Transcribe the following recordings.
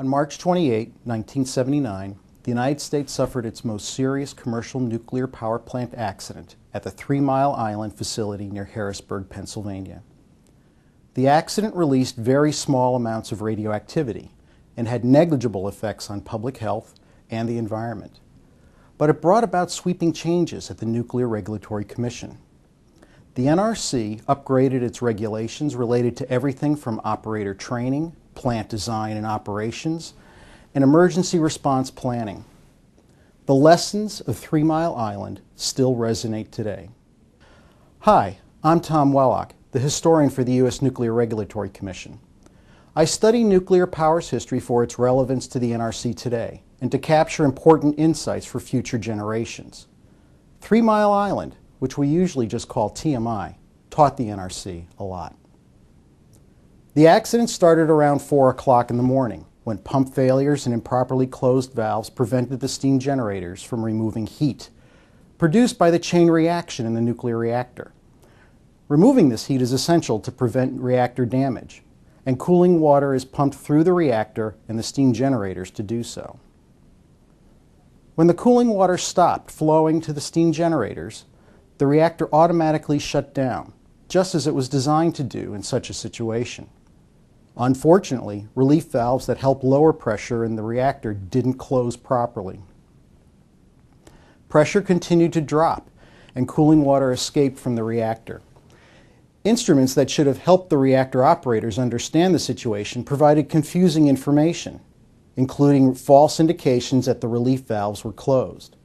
On March 28, 1979, the United States suffered its most serious commercial nuclear power plant accident at the 3 Mile Island facility near Harrisburg, Pennsylvania. The accident released very small amounts of radioactivity and had negligible effects on public health and the environment. But it brought about sweeping changes at the Nuclear Regulatory Commission. The NRC upgraded its regulations related to everything from operator training, plant design and operations, and emergency response planning. The lessons of 3 Mile Island still resonate today. Hi, I'm Tom Wellock, the historian for the U.S. Nuclear Regulatory Commission. I study nuclear power's history for its relevance to the NRC today and to capture important insights for future generations. 3 Mile Island, which we usually just call TMI, taught the NRC a lot. The accident started around 4 o'clock in the morning when pump failures and improperly closed valves prevented the steam generators from removing heat produced by the chain reaction in the nuclear reactor. Removing this heat is essential to prevent reactor damage, and cooling water is pumped through the reactor and the steam generators to do so. When the cooling water stopped flowing to the steam generators, the reactor automatically shut down, just as it was designed to do in such a situation. Unfortunately, relief valves that help lower pressure in the reactor didn't close properly. Pressure continued to drop, and cooling water escaped from the reactor. Instruments that should have helped the reactor operators understand the situation provided confusing information, including false indications that the relief valves were closed.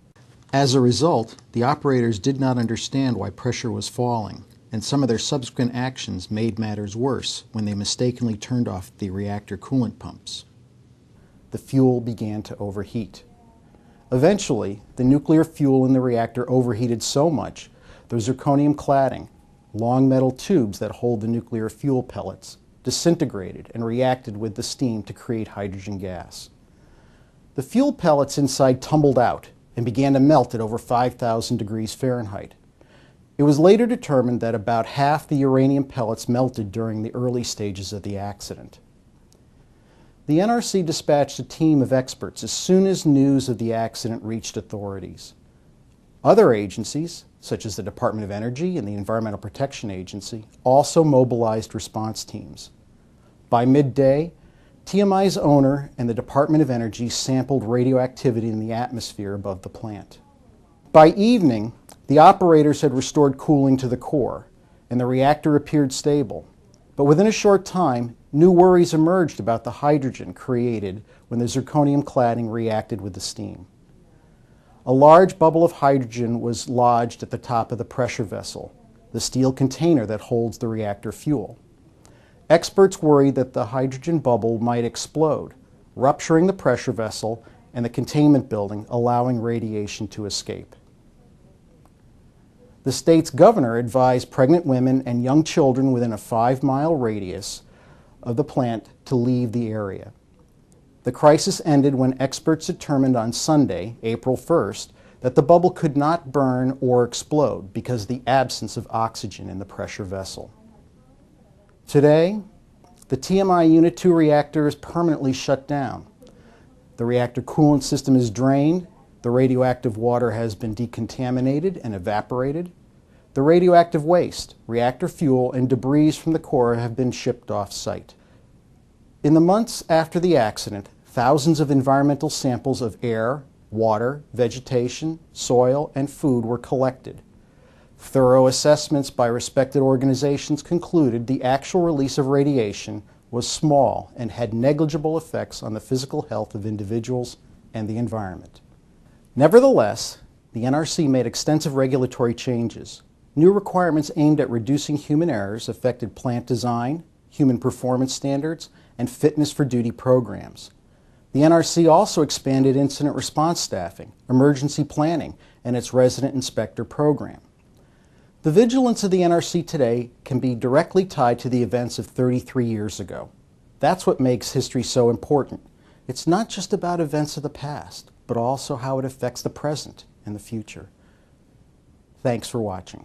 As a result, the operators did not understand why pressure was falling, and some of their subsequent actions made matters worse when they mistakenly turned off the reactor coolant pumps. The fuel began to overheat. Eventually, the nuclear fuel in the reactor overheated so much, the zirconium cladding, long metal tubes that hold the nuclear fuel pellets, disintegrated and reacted with the steam to create hydrogen gas. The fuel pellets inside tumbled out and began to melt at over 5,000 degrees Fahrenheit. It was later determined that about half the uranium pellets melted during the early stages of the accident. The NRC dispatched a team of experts as soon as news of the accident reached authorities. Other agencies, such as the Department of Energy and the Environmental Protection Agency, also mobilized response teams. By midday, TMI's owner and the Department of Energy sampled radioactivity in the atmosphere above the plant. By evening, the operators had restored cooling to the core, and the reactor appeared stable. But within a short time, new worries emerged about the hydrogen created when the zirconium cladding reacted with the steam. A large bubble of hydrogen was lodged at the top of the pressure vessel, the steel container that holds the reactor fuel. Experts worried that the hydrogen bubble might explode, rupturing the pressure vessel and the containment building, allowing radiation to escape. The state's governor advised pregnant women and young children within a 5-mile radius of the plant to leave the area. The crisis ended when experts determined on Sunday, April 1st, that the bubble could not burn or explode because of the absence of oxygen in the pressure vessel. Today, the TMI Unit 2 reactor is permanently shut down. The reactor coolant system is drained, the radioactive water has been decontaminated and evaporated. The radioactive waste, reactor fuel, and debris from the core have been shipped off-site. In the months after the accident, thousands of environmental samples of air, water, vegetation, soil, and food were collected. Thorough assessments by respected organizations concluded the actual release of radiation was small and had negligible effects on the physical health of individuals and the environment. Nevertheless, the NRC made extensive regulatory changes. New requirements aimed at reducing human errors affected plant design, human performance standards, and fitness for duty programs. The NRC also expanded incident response staffing, emergency planning, and its resident inspector program. The vigilance of the NRC today can be directly tied to the events of 33 years ago. That's what makes history so important. It's not just about events of the past, but also how it affects the present and the future. Thanks for watching.